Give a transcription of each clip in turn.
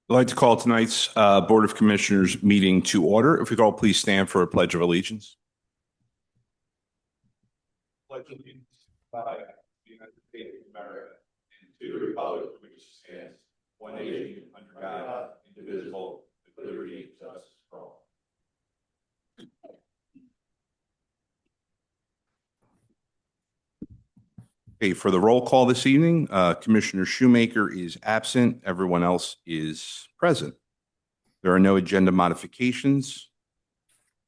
I'd like to call tonight's Board of Commissioners meeting to order. If we could all please stand for a pledge of allegiance. Pledge allegiance to the United States of America and to the republic for which it stands, one nation under God, indivisible, with liberty and justice for all. Okay, for the roll call this evening, Commissioner Shoemaker is absent. Everyone else is present. There are no agenda modifications.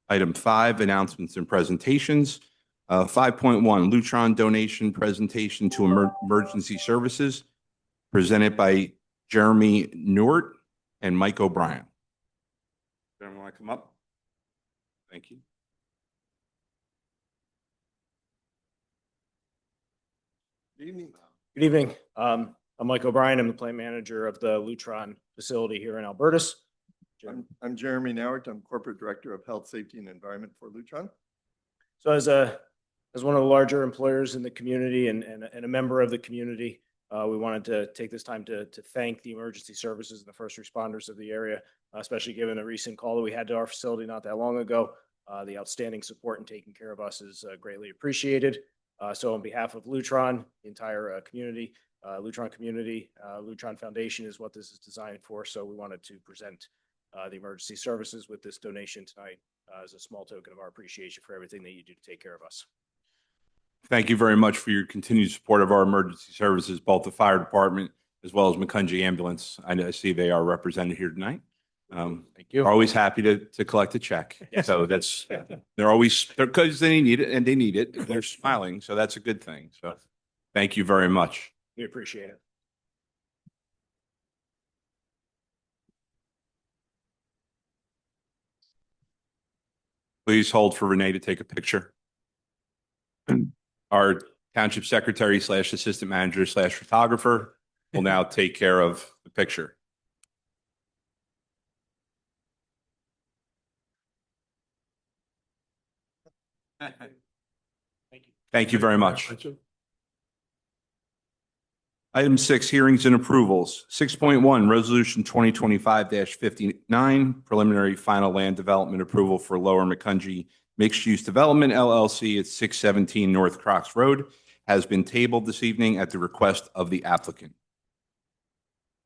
Item 5, announcements and presentations. 5.1, Lutron donation presentation to emergency services, presented by Jeremy Newart and Mike O'Brien. Does anyone want to come up? Thank you. Good evening. Good evening. I'm Mike O'Brien. I'm the plant manager of the Lutron facility here in Albertus. I'm Jeremy Nowert. I'm corporate director of health, safety, and environment for Lutron. So as one of the larger employers in the community and a member of the community, we wanted to take this time to thank the emergency services and the first responders of the area, especially given a recent call that we had to our facility not that long ago. The outstanding support and taking care of us is greatly appreciated. So on behalf of Lutron, the entire community, Lutron Foundation is what this is designed for. So we wanted to present the emergency services with this donation tonight as a small token of our appreciation for everything that you do to take care of us. Thank you very much for your continued support of our emergency services, both the fire department as well as McCungie Ambulance. I see they are represented here tonight. Thank you. We're always happy to collect a check. Yes. So they're because they need it and they need it. They're smiling. So that's a good thing. So thank you very much. We appreciate it. Please hold for Renee to take a picture. Our township secretary / assistant manager / photographer will now take care of the picture. Thank you. Thank you very much. Item 6, hearings and approvals. 6.1, Resolution 2025-59, preliminary final land development approval for Lower McCungie Mixed Use Development LLC at 617 North Crocs Road has been tabled this evening at the request of the applicant.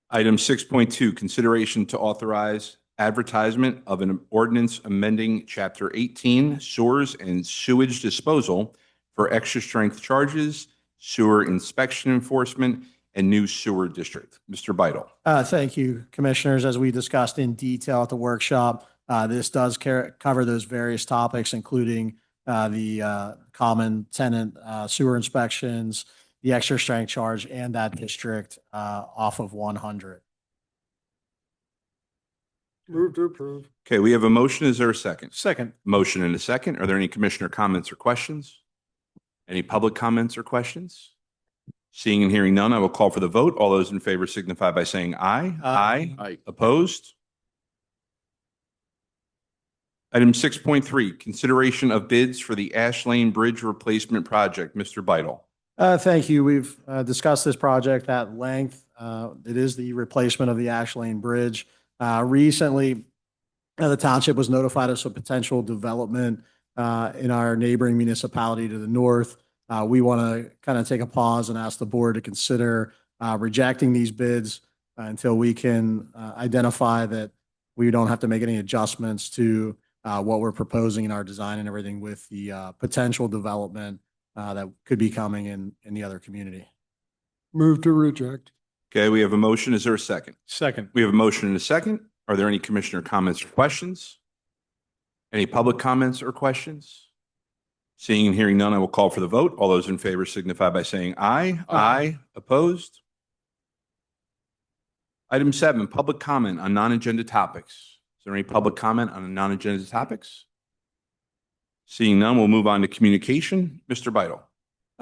Item 6.2, consideration to authorize advertisement of an ordinance amending Chapter 18, Sewers and Sewage Disposal for extra strength charges, sewer inspection enforcement, and new sewer district. Mr. Beidle. Thank you, commissioners. As we discussed in detail at the workshop, this does cover those various topics, including the common tenant sewer inspections, the extra strength charge, and that district off of 100. Move to approve. Okay, we have a motion. Is there a second? Second. Motion and a second. Are there any commissioner comments or questions? Any public comments or questions? Seeing and hearing none, I will call for the vote. All those in favor signify by saying aye. Aye. Opposed? Item 6.3, consideration of bids for the Ash Lane Bridge Replacement Project. Mr. Beidle. Thank you. We've discussed this project at length. It is the replacement of the Ash Lane Bridge. Recently, the township was notified of some potential development in our neighboring municipality to the north. We want to kind of take a pause and ask the board to consider rejecting these bids until we can identify that we don't have to make any adjustments to what we're proposing in our design and everything with the potential development that could be coming in the other community. Move to reject. Okay, we have a motion. Is there a second? Second. We have a motion and a second. Are there any commissioner comments or questions? Any public comments or questions? Seeing and hearing none, I will call for the vote. All those in favor signify by saying aye. Aye. Opposed? Item 7, public comment on non-agenda topics. Is there any public comment on non-agenda topics? Seeing none, we'll move on to communication. Mr. Beidle.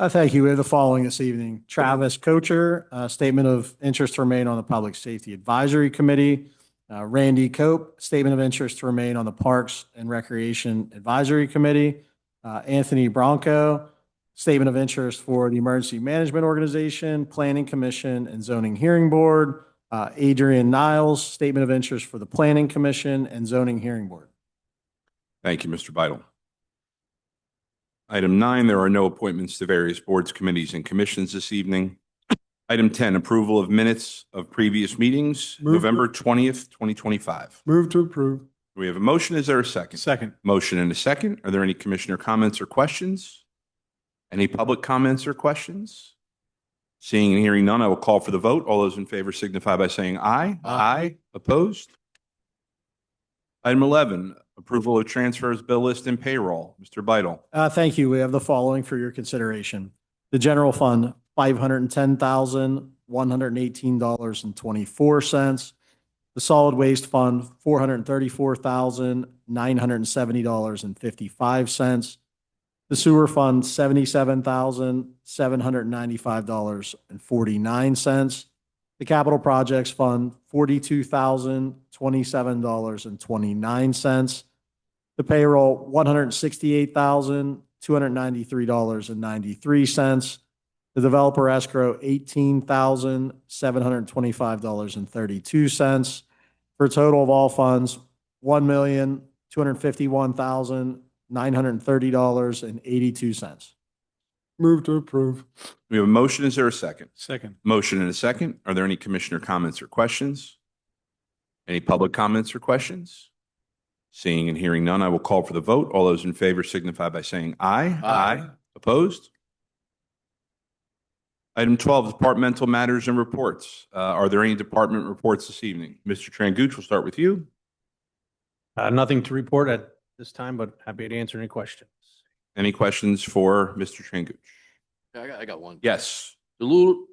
Thank you. We have the following this evening. Travis Kocher, statement of interest to remain on the Public Safety Advisory Committee. Randy Cope, statement of interest to remain on the Parks and Recreation Advisory Committee. Anthony Bronco, statement of interest for the Emergency Management Organization, Planning Commission, and Zoning Hearing Board. Adrian Niles, Statement of Interest for the Planning Commission and Zoning Hearing Board. Thank you, Mr. Beidle. Item 9, there are no appointments to various boards, committees, and commissions this evening. Item 10, approval of minutes of previous meetings, Move to- November 20th, 2025. Move to approve. We have a motion. Is there a second? Second. Motion and a second. Are there any commissioner comments or questions? Any public comments or questions? Seeing and hearing none, I will call for the vote. All those in favor signify by saying aye. Aye. Opposed? Item 11, approval of transfers, bill list, and payroll. Mr. Beidle. Thank you. We have the following for your consideration. The general fund, $510,118.24. The solid waste fund, $434,970.55. The sewer fund, $77,795.49. The capital projects fund, $42,027.29. The payroll, $168,293.93. The developer escrow, $18,725.32. For a total of all funds, $1,251,930.82. Move to approve. We have a motion. Is there a second? Second. Motion and a second. Are there any commissioner comments or questions? Any public comments or questions? Seeing and hearing none, I will call for the vote. All those in favor signify by saying aye. Aye. Opposed? Item 12, departmental matters and reports. Are there any department reports this evening? Mr. Tranguch, we'll start with you. Nothing to report at this time, but happy to answer any questions. Any questions for Mr. Tranguch? I got one. Yes. The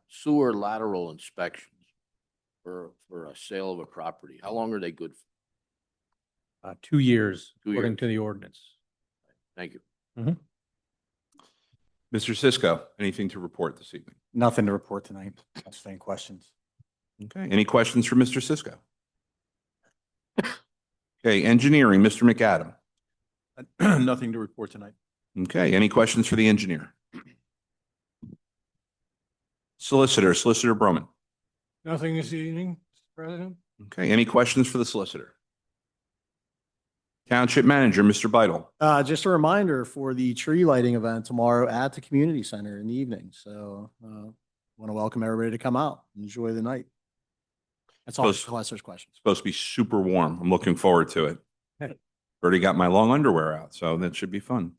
sewer lateral inspections for a sale of a property, how long are they good for? 2 years, 2 according years. to the ordinance. Thank you. Mr. Cisco, anything to report this evening? Nothing to report tonight. Any questions? Okay. Any questions for Mr. Cisco? Okay. Engineering, Mr. McAdam. Nothing to report tonight. Okay. Any questions for the engineer? Solicitor Broman. Nothing this evening, Mr. President? Okay. Any questions for the solicitor? Township manager, Mr. Beidle. Just a reminder for the tree lighting event tomorrow at the community center in the evening. So, want to welcome everybody to come out and enjoy the night. That's all, unless there's questions. Supposed to be super warm. I'm looking forward to it. Already got my long underwear out, so that should be fun.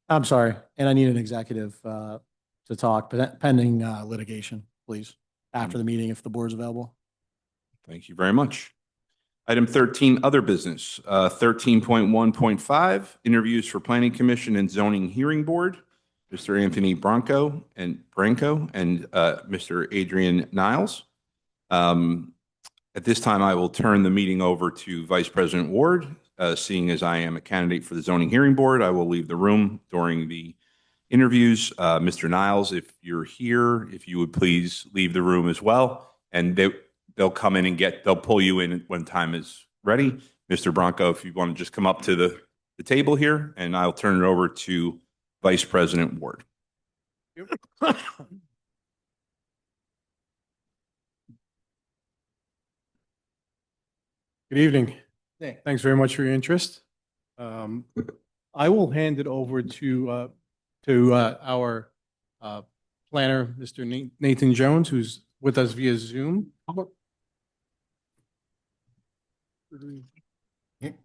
I'm sorry, and I need an executive to talk, pending litigation, please, after the meeting if the board's available. Thank you very much. Item 13, other business. 13.1.5, interviews for Planning Commission and Zoning Hearing Board. Mr. Anthony Branco and Mr. Adrian Niles. At this time, I will turn the meeting over to Vice President Ward. Seeing as I am a candidate for the Zoning Hearing Board, I will leave the room during the interviews. Mr. Niles, if you're here, if you would please leave the room as well. And they'll come in and they'll pull you in when time is ready. Mr. Branco, if you want to just come up to the table here, and I'll turn it over to Vice President Ward. Good evening. Thanks very much for your interest. I will hand it over to our planner, Mr. Nathan Jones, who's with us via Zoom.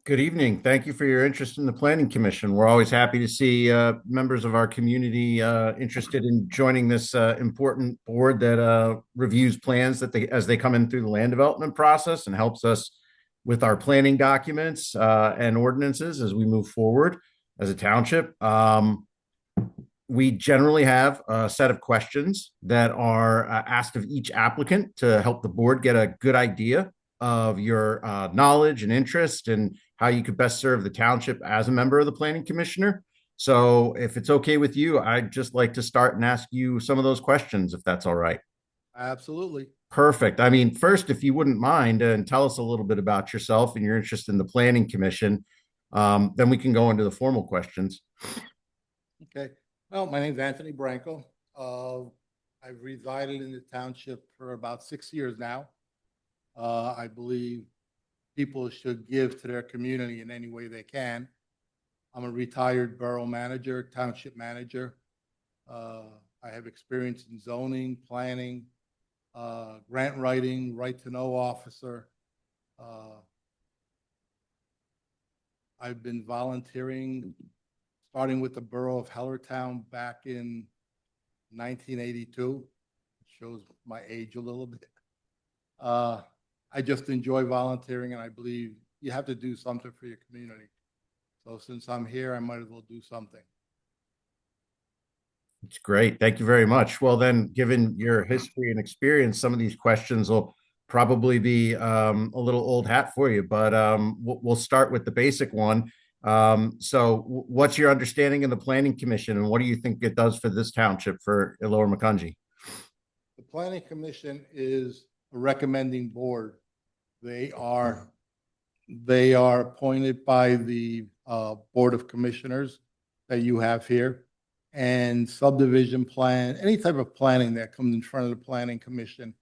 Good evening. Thank you for your interest in the Planning Commission. We're always happy to see members of our community interested in joining this important board that reviews plans as they come in through the land development process and helps us with our planning documents and ordinances as we move forward as a township. We generally have a set of questions that are asked of each applicant to help the board get a good idea of your knowledge and interest and how you could best serve the township as a member of the Planning Commissioner. So if it's okay with you, I'd just like to start and ask you some of those questions, if that's all right. Absolutely. Perfect. I mean, first, if you wouldn't mind, and tell us a little bit about yourself and your interest in the Planning Commission, then we can go into the formal questions. Okay. Well, my name is Anthony Branco. I've resided in the township for about 6 years now. I believe people should give to their community in any way they can. I'm a retired borough manager, township manager. I have experience in zoning, planning, grant writing, right-to-know officer. I've been volunteering, starting with the borough of Hellertown back in 1982. Shows my age a little bit. I just enjoy volunteering, and I believe you have to do something for your community. So since I'm here, I might as well do something. It's great. Thank you very much. Well, then, given your history and experience, some of these questions will probably be a little old hat for you, but we'll start with the basic one. What's your understanding of the Planning Commission, and what do you think it does for this township for Lower Macungie? The Planning Commission is a recommending board. They are appointed by the Board of Commissioners that you have here. And subdivision plan, any type of planning that comes in front of the Planning Commission,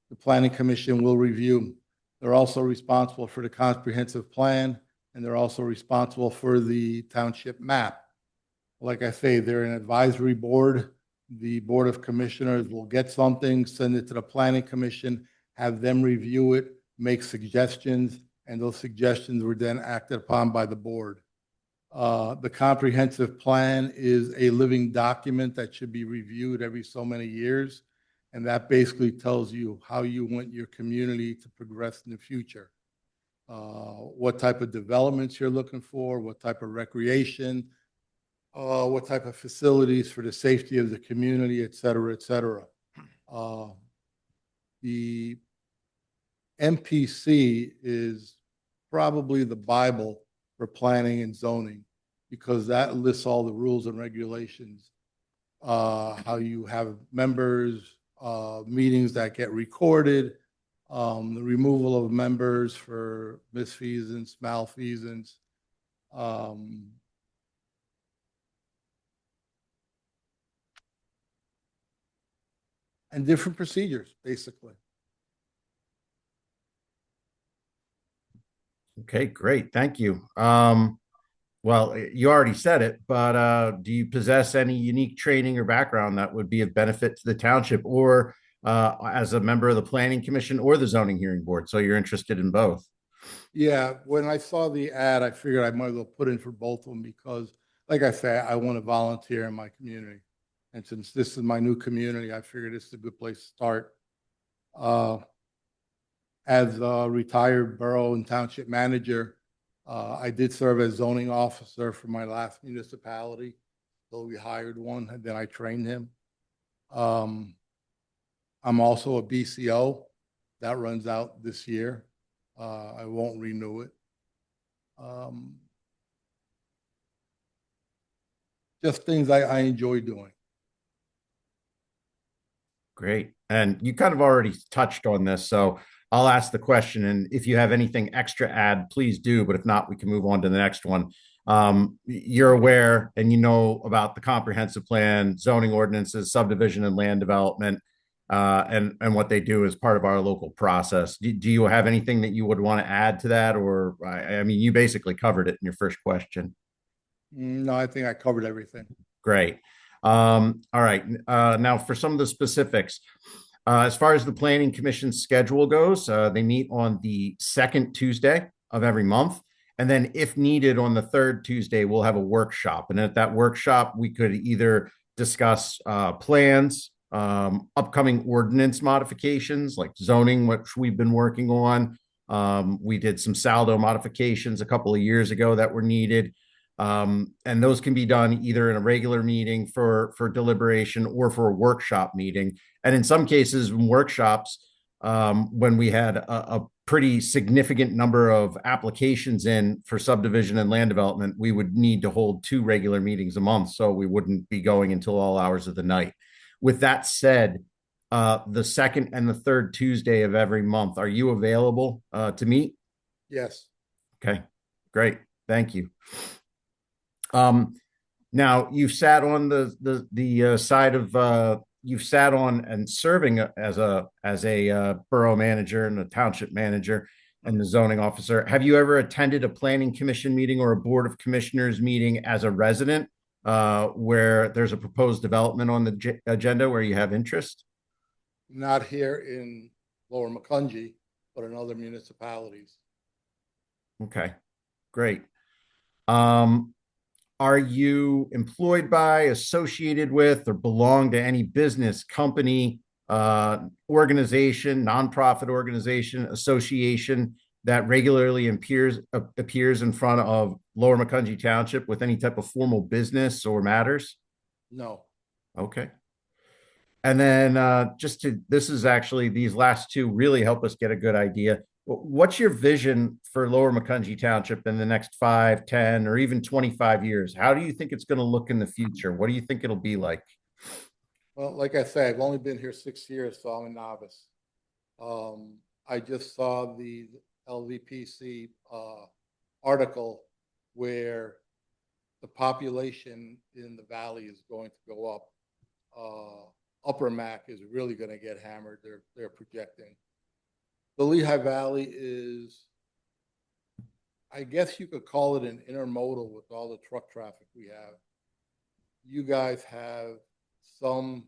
the Planning Commission will review. They're also responsible for the comprehensive plan, and they're also responsible for the township map. Like I say, they're an advisory board. The Board of Commissioners will get something, send it to the Planning Commission, have them review it, make suggestions, and those suggestions were then acted upon by the board. The comprehensive plan is a living document that should be reviewed every so many years. And that basically tells you how you want your community to progress in the future. What type of developments you're looking for, what type of recreation, what type of facilities for the safety of the community, et cetera, et cetera. The MPC is probably the Bible for planning and zoning, because that lists all the rules and regulations, how you have members, meetings that get recorded, the removal of members for misfeasance, malfeasance, and different procedures, basically. Okay, great. Thank you. Well, you already said it, but do you possess any unique training or background that would be of benefit to the township, or as a member of the Planning Commission or the Zoning Hearing Board? So you're interested in both? Yeah, when I saw the ad, I figured I might as well put in for both of them because, like I say, I want to volunteer in my community. And since this is my new community, I figured this is a good place to start. As a retired borough and township manager, I did serve as zoning officer for my last municipality. So we hired one, and then I trained him. I'm also a BCO that runs out this year. I won't renew it. Just things I enjoy doing. Great. And you kind of already touched on this, so I'll ask the question, and if you have anything extra add, please do. But if not, we can move on to the next one. You're aware and you know about the comprehensive plan, zoning ordinances, subdivision and land development, and what they do as part of our local process. Do you have anything that you would want to add to that? Or, I mean, you basically covered it in your first question. No, I think I covered everything. Great. All right. Now for some of the specifics. As far as the Planning Commission schedule goes, they meet on the second Tuesday of every month. And then if needed on the third Tuesday, we'll have a workshop. And at that workshop, we could either discuss plans, upcoming ordinance modifications like zoning, which we've been working on. We did some saldo modifications a couple of years ago that were needed. And those can be done either in a regular meeting for deliberation or for a workshop meeting. And in some cases, in workshops, when we had a pretty significant number of applications in for subdivision and land development, we would need to hold 2 regular meetings a month, so we wouldn't be going until all hours of the night. With that said, the second and the third Tuesday of every month, are you available to meet? Yes. Okay, great. Thank you. Now you've sat on the side of you've sat on and serving as a borough manager and a township manager and the zoning officer. Have you ever attended a planning commission meeting or a board of commissioners meeting as a resident where there's a proposed development on the agenda where you have interest? Not here in Lower Macungie, but in other municipalities. Okay, great. Are you employed by, associated with, or belong to any business, company, organization, nonprofit organization, association that regularly appears in front of Lower Macungie Township with any type of formal business or matters? No. Okay. And then this is actually, these last two really help us get a good idea. What's your vision for Lower Macungie Township in the next 5, 10, or even 25 years? How do you think it's going to look in the future? What do you think it'll be like? Well, like I say, I've only been here 6 years, so I'm a novice. I just saw the LVPC article where the population in the valley is going to go up. Upper Mac is really going to get hammered. They're projecting. The Lehigh Valley is, I guess you could call it an intermodal with all the truck traffic we have. You guys have some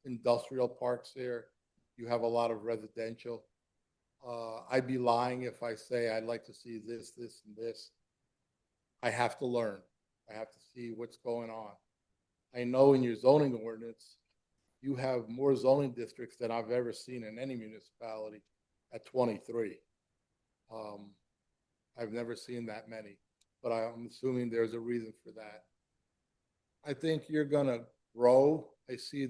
industrial parks there. You have a lot of residential. I'd be lying if I say I'd like to see this, this, and this. I have to learn. I have to see what's going on. I know in your zoning ordinance, you have more zoning districts than I've ever seen in any municipality at 23. I've never seen that many, but I'm assuming there's a reason for that. I think you're going to grow. I see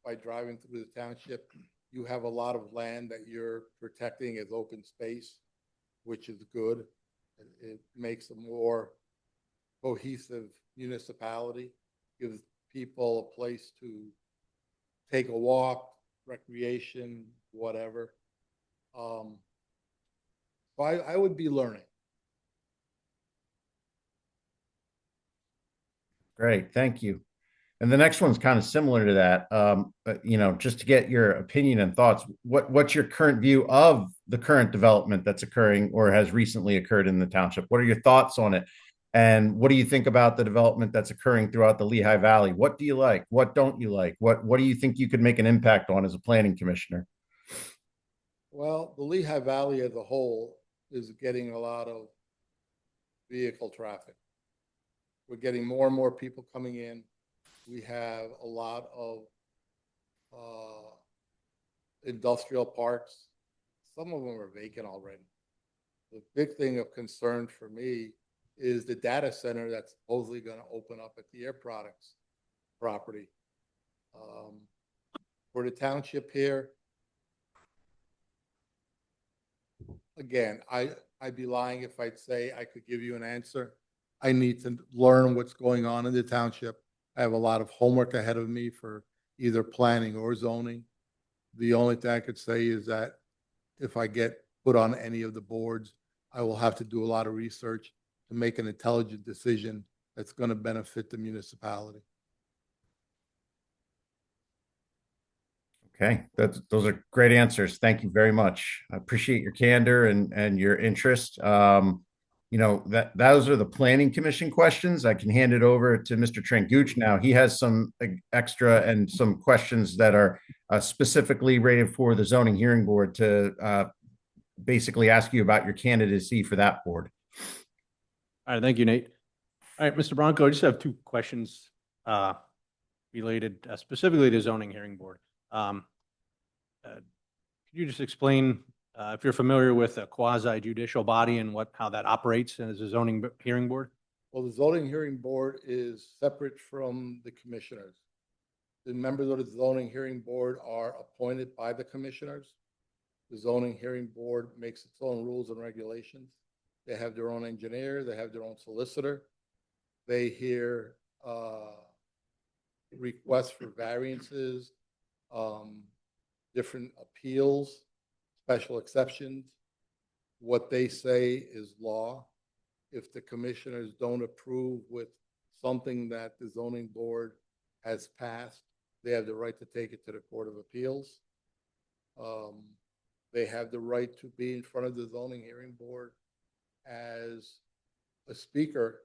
by driving through the township, you have a lot of land that you're protecting as open space, which is good. It makes a more cohesive municipality, gives people a place to take a walk, recreation, whatever. So I would be learning. Great, thank you. And the next one's kind of similar to that. Just to get your opinion and thoughts, what's your current view of the current development that's occurring or has recently occurred in the township? What are your thoughts on it? And what do you think about the development that's occurring throughout the Lehigh Valley? What do you like? What don't you like? What do you think you could make an impact on as a planning commissioner? Well, the Lehigh Valley as a whole is getting a lot of vehicle traffic. We're getting more and more people coming in. We have a lot of industrial parks. Some of them are vacant already. The big thing of concern for me is the data center that's supposedly going to open up at the Air Products property. For the township here, again, I'd be lying if I'd say I could give you an answer. I need to learn what's going on in the township. I have a lot of homework ahead of me for either planning or zoning. The only thing I could say is that if I get put on any of the boards, I will have to do a lot of research to make an intelligent decision that's going to benefit the municipality. Okay, those are great answers. Thank you very much. I appreciate your candor and your interest. Those are the planning commission questions. I can hand it over to Mr. Tranguch now. He has some extra and some questions that are specifically rated for the zoning hearing board to basically ask you about your candidacy for that board. All right, thank you, Nate. All right, Mr. Bronco, I just have two questions related specifically to zoning hearing board. Could you just explain if you're familiar with a quasi judicial body and how that operates as a zoning hearing board? Well, the zoning hearing board is separate from the commissioners. The members of the zoning hearing board are appointed by the commissioners. The zoning hearing board makes its own rules and regulations. They have their own engineer. They have their own solicitor. They hear requests for variances, different appeals, special exceptions. What they say is law. If the commissioners don't approve with something that the zoning board has passed, they have the right to take it to the Court of Appeals. They have the right to be in front of the zoning hearing board as a speaker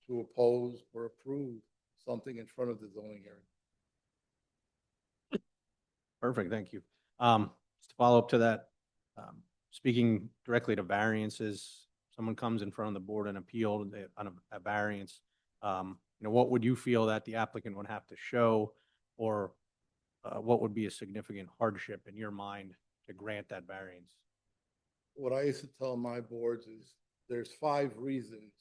to oppose or approve something in front of the zoning hearing. Perfect, thank you. Just to follow up to that, speaking directly to variances, someone comes in front of the board and appeal on a variance. What would you feel that the applicant would have to show, or what would be a significant hardship in your mind to grant that variance? What I used to tell my boards is there's 5 reasons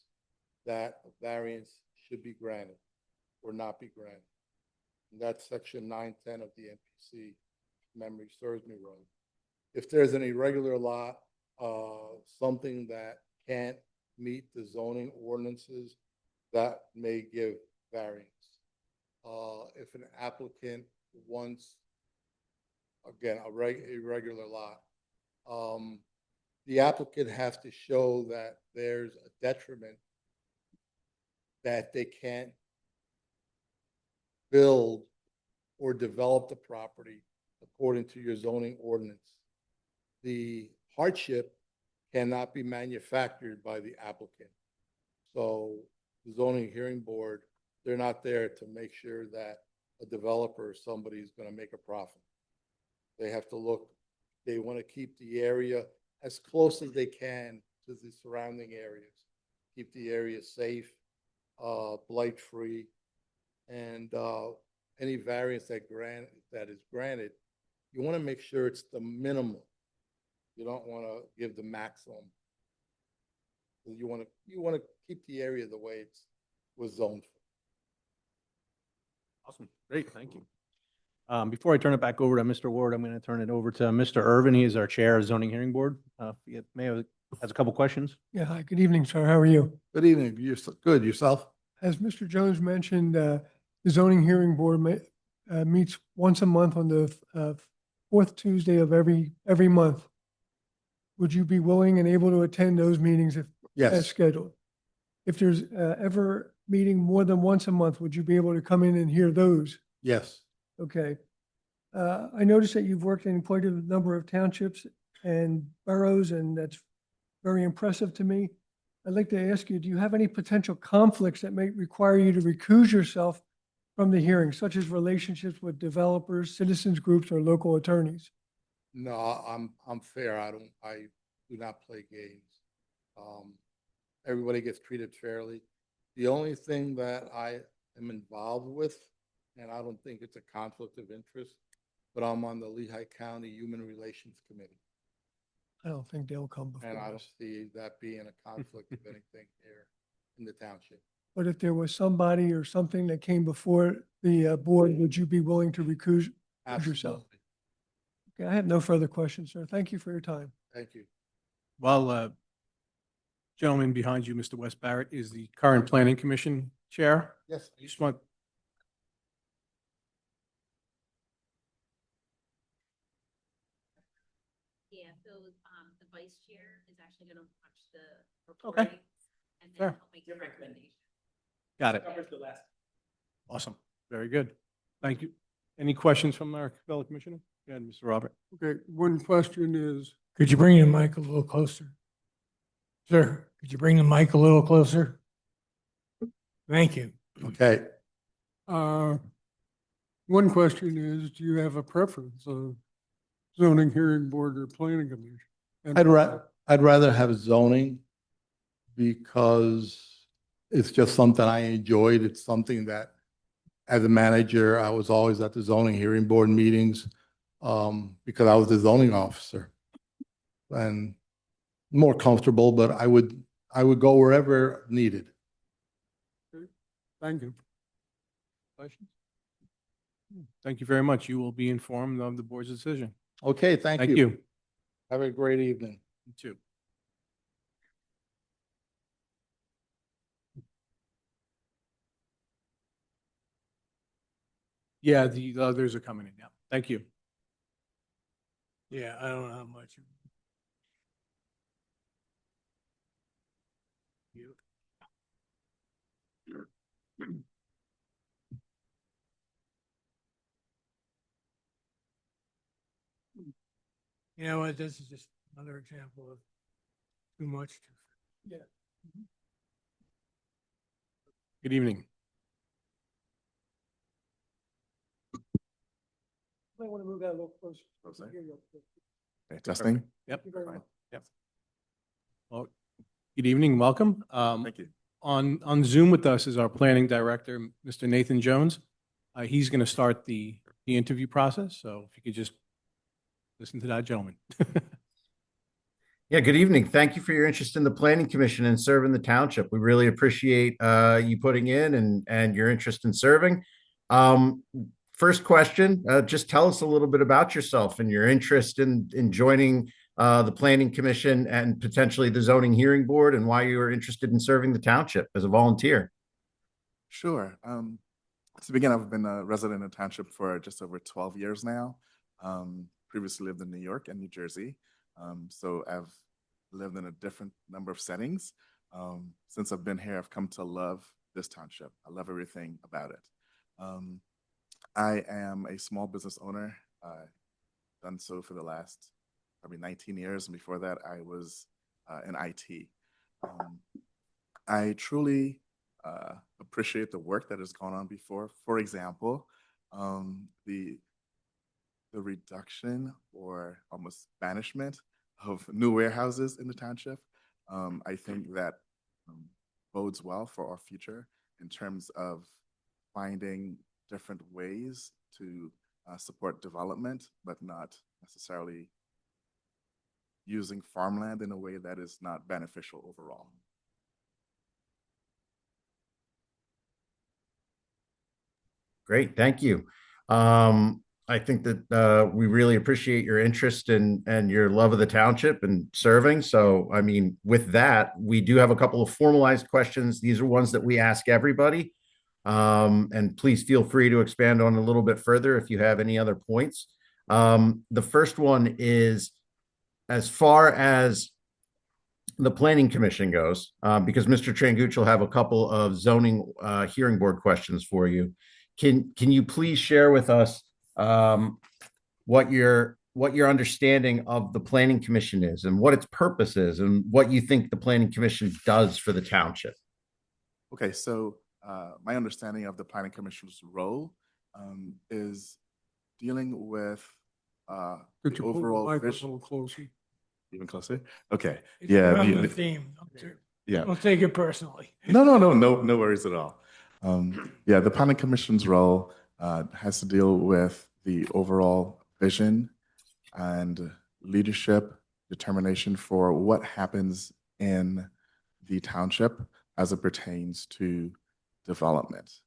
that a variance should be granted or not be granted. And that's section 910 of the NPC, memory serves me right. If there's an irregular lot, something that can't meet the zoning ordinances, that may give variance. If an applicant wants, again, irregular lot, the applicant has to show that there's a detriment that they can't build or develop the property according to your zoning ordinance. The hardship cannot be manufactured by the applicant. So the zoning hearing board, they're not there to make sure that a developer or somebody is going to make a profit. They have to look, they want to keep the area as close as they can to the surrounding areas, keep the area safe, blight-free, and any variance that is granted, you want to make sure it's the minimum. You don't want to give the maximum. You want to keep the area the way it was zoned for. Awesome, great, thank you. Before I turn it back over to Mr. Ward, I'm going to turn it over to Mr. Irvin. He is our Chair of Zoning Hearing Board. Mayor has a couple questions. Yeah, hi, good evening, sir. How are you? Good evening. You're good. Yourself? As Mr. Jones mentioned, the zoning hearing board meets once a month on the fourth Tuesday of every month. Would you be willing and able to attend those meetings if as Yes. scheduled? If there's ever meeting more than once a month, would you be able to come in and hear those? Yes. Okay. I noticed that you've worked in quite a number of townships and boroughs, and that's very impressive to me. I'd like to ask you, do you have any potential conflicts that may require you to recuse yourself from the hearing, such as relationships with developers, citizens groups, or local attorneys? No, I'm fair. I do not play games. Everybody gets treated fairly. The only thing that I am involved with, and I don't think it's a conflict of interest, but I'm on the Lehigh County Human Relations Committee. I don't think they'll come before And I don't us. see that being a conflict of anything here in the township. But if there was somebody or something that came before the board, would you be willing to recuse yourself? Absolutely. Okay, I have no further questions, sir. Thank you for your time. Thank you. While gentleman behind you, Mr. West Barrett, is the current Planning Commission Chair. Yes. I just want, Yeah, so the vice chair is actually gonna watch the Okay. recording and then Sure. help make the recommendation. got it. Awesome, very good. Thank you. Any questions from our fellow commissioner? Go ahead, Mr. Robert. Okay, one question is. Could you bring the mic a little closer? Sir, could you bring the mic a little closer? Thank you. Okay. One question is, do you have a preference of zoning hearing board or planning commission? I'd rather have zoning because it's just something I enjoyed. It's something that, as a manager, I was always at the zoning hearing board meetings because I was the zoning officer and more comfortable, but I would go wherever needed. Thank you. Questions? Thank you very much. You will be informed of the board's decision. Okay, thank Thank you. you. Have a great evening. You too. Yeah, the others are coming in now. Thank you. Yeah, I don't know how much. You know what, this is just another example of too much. Yeah. Good evening. Might want to move that a little closer. Okay. Here you go. Okay, testing. Yep. Thank you very much. Yep. Well, good evening, welcome. Thank you. On Zoom with us is our planning director, Mr. Nathan Jones. He's going to start the interview process, so if you could just listen to that gentleman. Yeah, good evening. Thank you for your interest in the Planning Commission and serving the township. We really appreciate you putting in and your interest in serving. First question, just tell us a little bit about yourself and your interest in joining the Planning Commission and potentially the Zoning Hearing Board, and why you are interested in serving the township as a volunteer. Sure. To begin, I've been a resident in the township for just over 12 years now. Previously lived in New York and New Jersey. So I've lived in a different number of settings. Since I've been here, I've come to love this township. I love everything about it. I am a small business owner. I've done so for the last probably 19 years. And before that, I was in IT. I truly appreciate the work that has gone on before. For example, the reduction or almost banishment of new warehouses in the township. I think that bodes well for our future in terms of finding different ways to support development, but not necessarily using farmland in a way that is not beneficial overall. Great, thank you. I think that we really appreciate your interest and your love of the township and serving. So, I mean, with that, we do have a couple of formalized questions. These are ones that we ask everybody. And please feel free to expand on a little bit further if you have any other points. The first one is, as far as the Planning Commission goes, because Mr. Tranguch will have a couple of zoning hearing board questions for you. Can you please share with us what your understanding of the Planning Commission is and what its purpose is and what you think the Planning Commission does for the township? Okay, so my understanding of the Planning Commission's role is dealing with the Could you pull the overall mic a vision. little closer? Even closer? Okay. It's Yeah. around the theme. Yeah. Don't take it personally. No worries at all. Yeah, the Planning Commission's role has to deal with the overall vision and leadership determination for what happens in the township as it pertains to development.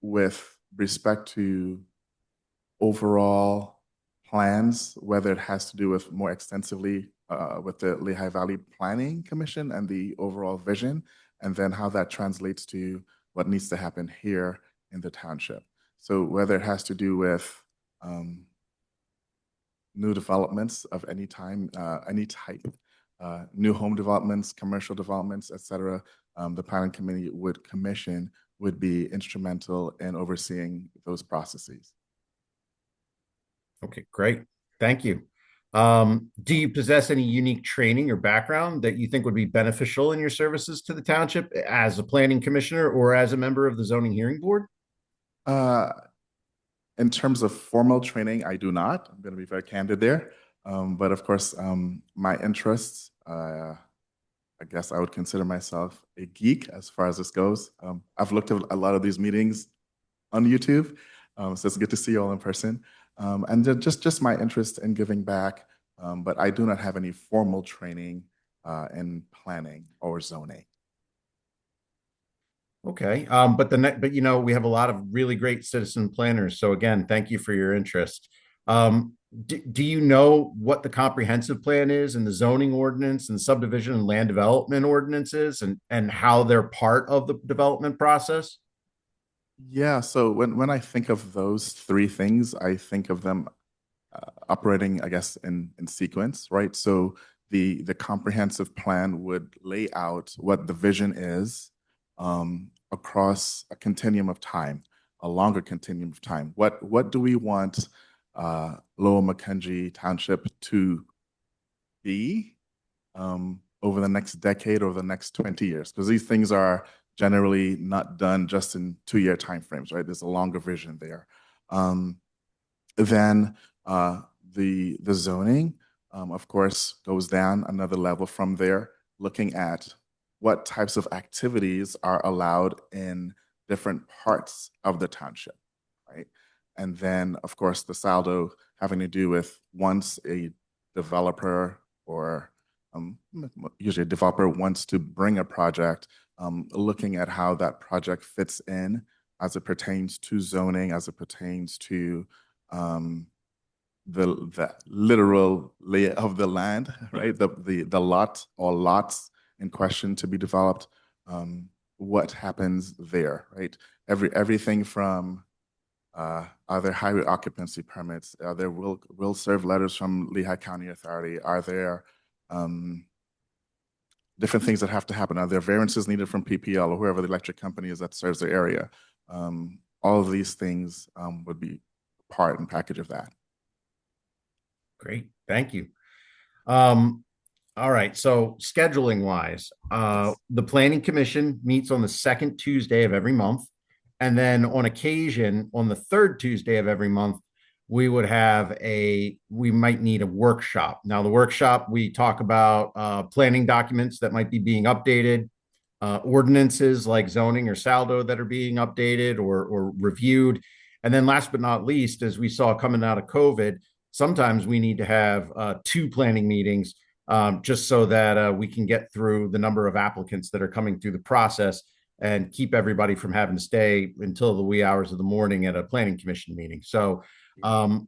With respect to overall plans, whether it has to do with more extensively with the Lehigh Valley Planning Commission and the overall vision, and then how that translates to what needs to happen here in the township. So whether it has to do with new developments of any time, any type, new home developments, commercial developments, et cetera, the Planning Commission would be instrumental in overseeing those processes. Okay, great. Thank you. Do you possess any unique training or background that you think would be beneficial in your services to the township as a planning commissioner or as a member of the zoning hearing board? In terms of formal training, I do not. I'm going to be very candid there. But of course, my interests, I guess I would consider myself a geek as far as this goes. I've looked at a lot of these meetings on YouTube, so it's good to see you all in person. And just my interest in giving back, but I do not have any formal training in planning or zoning. Okay, but you know, we have a lot of really great citizen planners. So again, thank you for your interest. Do you know what the comprehensive plan is and the zoning ordinance and subdivision and land development ordinances and how they're part of the development process? Yeah, so when I think of those three things, I think of them operating, I guess, in sequence, right? So the comprehensive plan would lay out what the vision is across a continuum of time, a longer continuum of time. What do we want Lower Macungie Township to be over the next decade or the next 20 years? Because these things are generally not done just in 2-year timeframes, right? There's a longer vision there. Then the zoning, of course, goes down another level from there, looking at what types of activities are allowed in different parts of the township, right? And then, of course, the saldo having to do with once a developer or usually a developer wants to bring a project, looking at how that project fits in as it pertains to zoning, as it pertains to the literal lay of the land, right? The lot or lots in question to be developed. What happens there, right? Everything from are there highway occupancy permits? Are there will serve letters from Lehigh County Authority? Are there different things that have to happen? Are there variances needed from PPL or whoever the electric company is that serves the area? All of these things would be part and package of that. Great, thank you. All right, so scheduling wise, the Planning Commission meets on the second Tuesday of every month. And then on occasion, on the third Tuesday of every month, we might need a workshop. Now, the workshop, we talk about planning documents that might be being updated, ordinances like zoning or saldo that are being updated or reviewed. And then last but not least, as we saw coming out of COVID, sometimes we need to have 2 planning meetings just so that we can get through the number of applicants that are coming through the process and keep everybody from having to stay until the wee hours of the morning at a planning commission meeting. So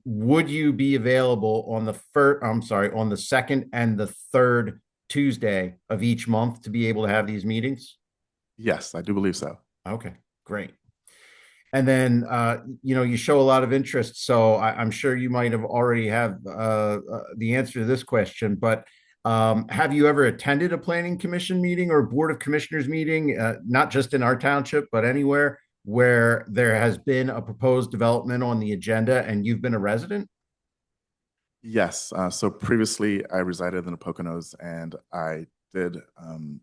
would you be available on the second and the third Tuesday of each month to be able to have these meetings? Yes, I do believe so. Okay, great. And then, you show a lot of interest, so I'm sure you might have already have the answer to this question, but have you ever attended a planning commission meeting or board of commissioners meeting, not just in our township, but anywhere where there has been a proposed development on the agenda and you've been a resident? Yes. So previously I resided in the Poconos and I did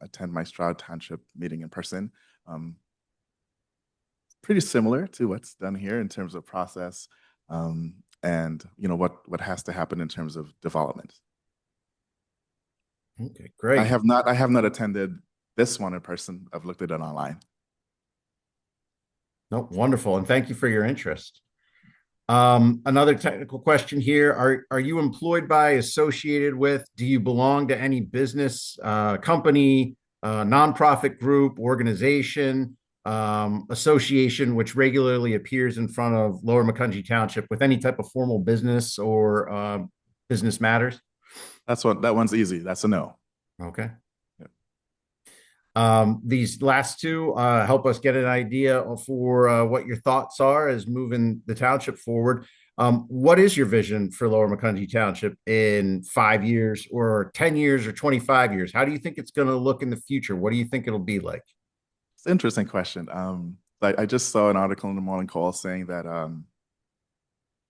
attend my Stroud Township meeting in person. Pretty similar to what's done here in terms of process and what has to happen in terms of development. Okay, great. I have not attended this one in person. I've looked at it online. No, wonderful. And thank you for your interest. Another technical question here. Are you employed by, associated with, do you belong to any business, company, nonprofit group, organization, association, which regularly appears in front of Lower Macungie Township with any type of formal business or business matters? That one's easy. That's a no. Okay. These last two help us get an idea for what your thoughts are as moving the township forward. What is your vision for Lower Macungie Township in 5 years or 10 years or 25 years? How do you think it's going to look in the future? What do you think it'll be like? It's an interesting question. I just saw an article in the Morning Call saying that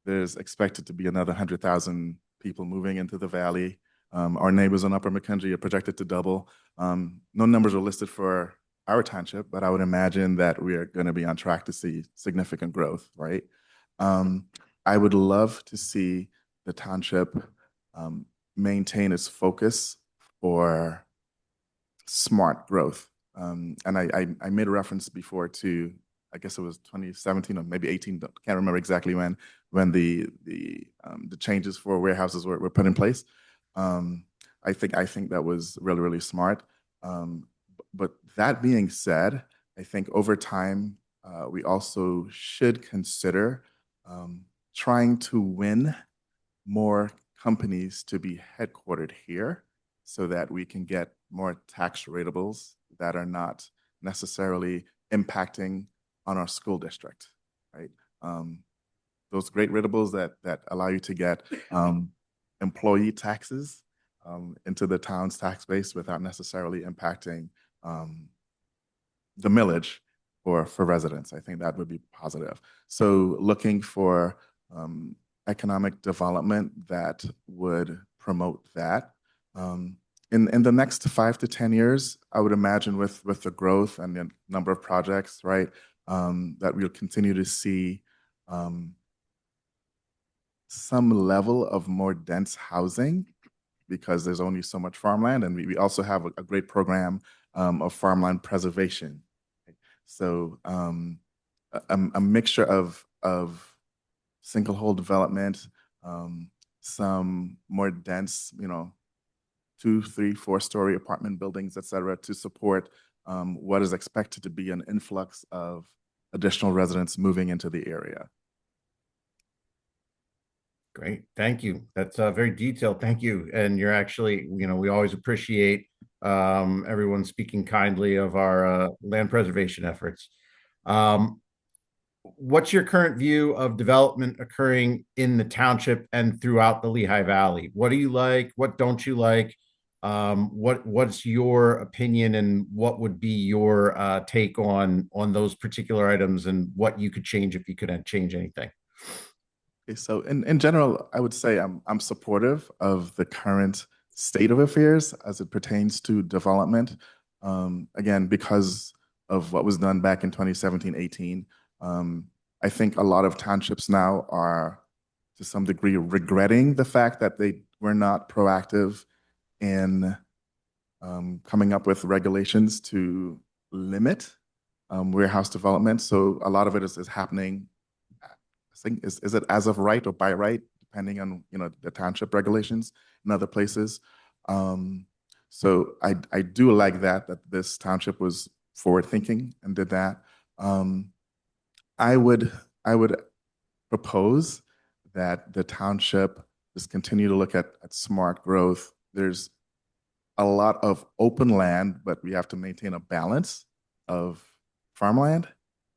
there's expected to be another 100,000 people moving into the valley. Our neighbors in Upper Macungie are projected to double. No numbers are listed for our township, but I would imagine that we are going to be on track to see significant growth, right? I would love to see the township maintain its focus for smart growth. And I made a reference before to, I guess it was 2017 or maybe 18, can't remember exactly when the changes for warehouses were put in place. I think that was really, really smart. But that being said, I think over time, we also should consider trying to win more companies to be headquartered here so that we can get more tax ratables that are not necessarily impacting on our school district, right? Those great ratables that allow you to get employee taxes into the town's tax base without necessarily impacting the millage for residents. I think that would be positive. So looking for economic development that would promote that. In the next 5 to 10 years, I would imagine with the growth and the number of projects, right, that we'll continue to see some level of more dense housing because there's only so much farmland, and we also have a great program of farmland preservation. So a mixture of single hole development, some more dense, 2, 3, 4-story apartment buildings, et cetera, to support what is expected to be an influx of additional residents moving into the area. Great, thank you. That's very detailed. Thank you. And you're actually, we always appreciate everyone speaking kindly of our land preservation efforts. What's your current view of development occurring in the township and throughout the Lehigh Valley? What do you like? What don't you like? What's your opinion, and what would be your take on those particular items, and what you could change if you could change anything? Okay, so in general, I would say I'm supportive of the current state of affairs as it pertains to development. Again, because of what was done back in 2017-18, I think a lot of townships now are, to some degree, regretting the fact that they were not proactive in coming up with regulations to limit warehouse development. So a lot of it is happening, I think, is it as of right or by right, depending on the township regulations in other places. So I do like that this township was forward thinking and did that. I would propose that the township just continue to look at smart growth. There's a lot of open land, but we have to maintain a balance of farmland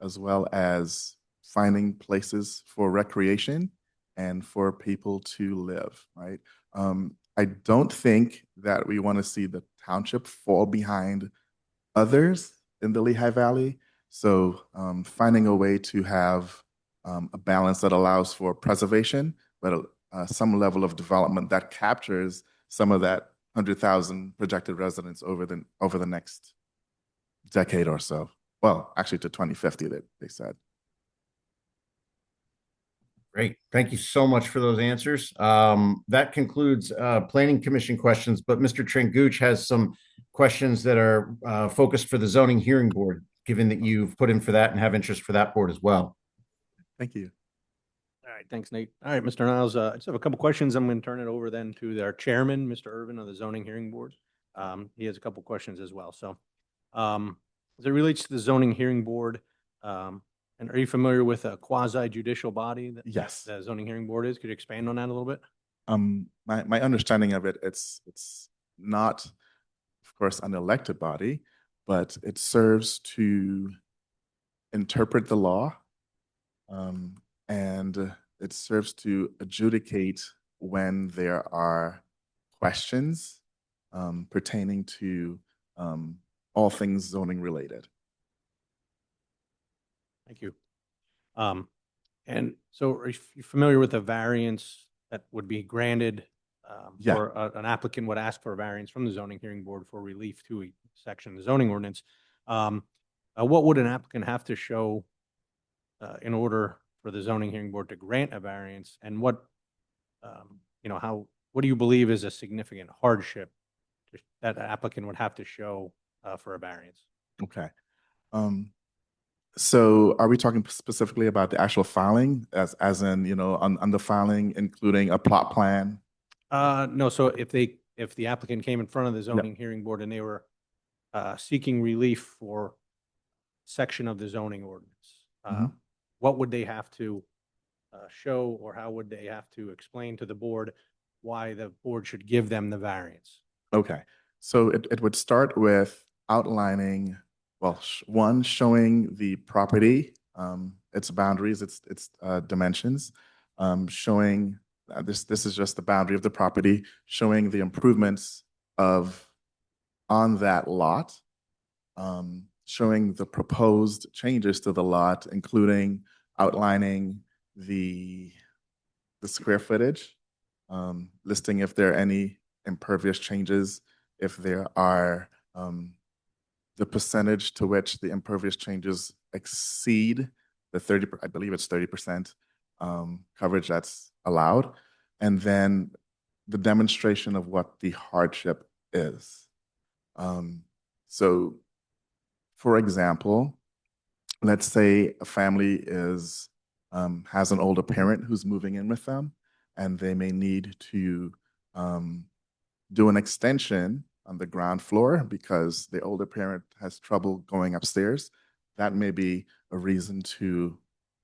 as well as finding places for recreation and for people to live, right? I don't think that we want to see the township fall behind others in the Lehigh Valley. So finding a way to have a balance that allows for preservation, but some level of development that captures some of that 100,000 projected residents over the next decade or so. Well, actually to 2050, they said. Great. Thank you so much for those answers. That concludes Planning Commission questions, but Mr. Trengooch has some questions that are focused for the Zoning Hearing Board, given that you've put in for that and have interest for that board as well. Thank you. All right, thanks, Nate. All right, Mr. Niles, I just have a couple questions. I'm going to turn it over then to our chairman, Mr. Irvin of the Zoning Hearing Board. He has a couple questions as well. So as it relates to the Zoning Hearing Board, and are you familiar with a quasi judicial body that Yes. the Zoning Hearing Board is? Could you expand on that a little bit? My understanding of it, it's not, of course, an elected body, but it serves to interpret the law, and it serves to adjudicate when there are questions pertaining to all things zoning related. Thank you. And so are you familiar with the variance that would be granted Yeah. or an applicant would ask for a variance from the Zoning Hearing Board for relief to a section of the zoning ordinance? What would an applicant have to show in order for the Zoning Hearing Board to grant a variance? And what do you believe is a significant hardship that an applicant would have to show for a variance? Okay. So are we talking specifically about the actual filing as in, on the filing, including a plot plan? No. So if the applicant came in front of the Zoning Hearing Board and they were seeking relief for section of the zoning ordinance, what would they have to show, or how would they have to explain to the board why the board should give them the variance? Okay. So it would start with outlining, well, one, showing the property, its boundaries, its dimensions, showing this is just the boundary of the property, showing the improvements on that lot, showing the proposed changes to the lot, including outlining the the square footage, listing if there are any impervious changes, if there are the percentage to which the impervious changes exceed the 30, I believe it's 30% coverage that's allowed, and then the demonstration of what the hardship is. So, for example, let's say a family has an older parent who's moving in with them, and they may need to do an extension on the ground floor because the older parent has trouble going upstairs. That may be a reason to,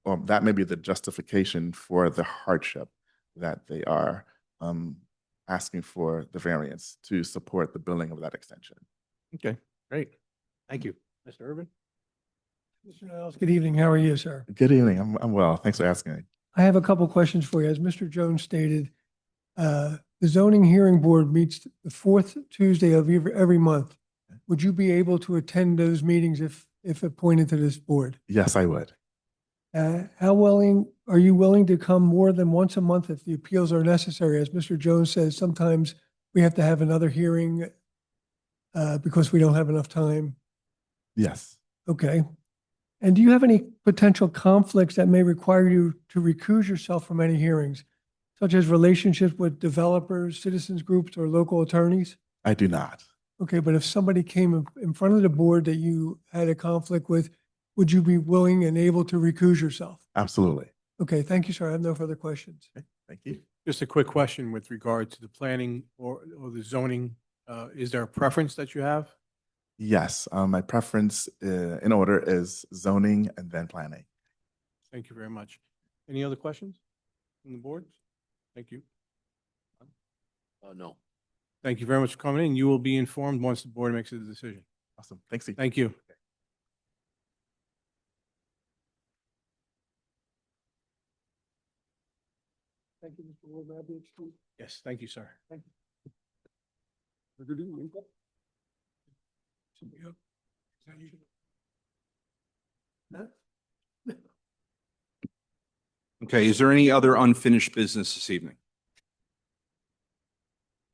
or that may be the justification for the hardship that they are asking for the variance to support the building of that extension. Okay, great. Thank you. Mr. Urban? Mr. Niles, good evening. How are you, sir? Good evening. I'm well. Thanks for asking. I have a couple questions for you. As Mr. Jones stated, the zoning hearing board meets the fourth Tuesday of every month. Would you be able to attend those meetings if appointed to this board? Yes, I would. How are you willing to come more than once a month if the appeals are necessary? As Mr. Jones says, sometimes we have to have another hearing because we don't have enough time. Yes. Okay. And do you have any potential conflicts that may require you to recuse yourself from any hearings, such as relationships with developers, citizens groups, or local attorneys? I do not. Okay, but if somebody came in front of the board that you had a conflict with, would you be willing and able to recuse yourself? Absolutely. Okay, thank you, sir. I have no further questions. Okay, thank you. Just a quick question with regard to the planning or the zoning. Is there a preference that you have? Yes, my preference in order is zoning and then planning. Thank you very much. Any other questions from the board? Thank you. No. Thank you very much for coming in. You will be informed once the board makes a decision. Awesome. Thanks, Steve. Thank you. Thank you, Mr. Ward. May I be excused? Yes, thank you, sir. Thank you. Good evening. Somebody up? Is that you? No? Okay, is there any other unfinished business this evening?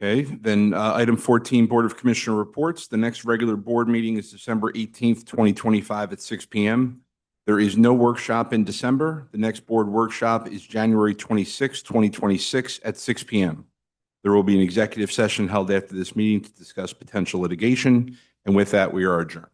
Okay, then item 14, Board of Commissioner reports. The next regular board meeting is December 18th, 2025 at 6 p.m. There is no workshop in December. The next board workshop is January 26th, 2026 at 6 p.m. There will be an executive session held after this meeting to discuss potential litigation. And with that, we are adjourned.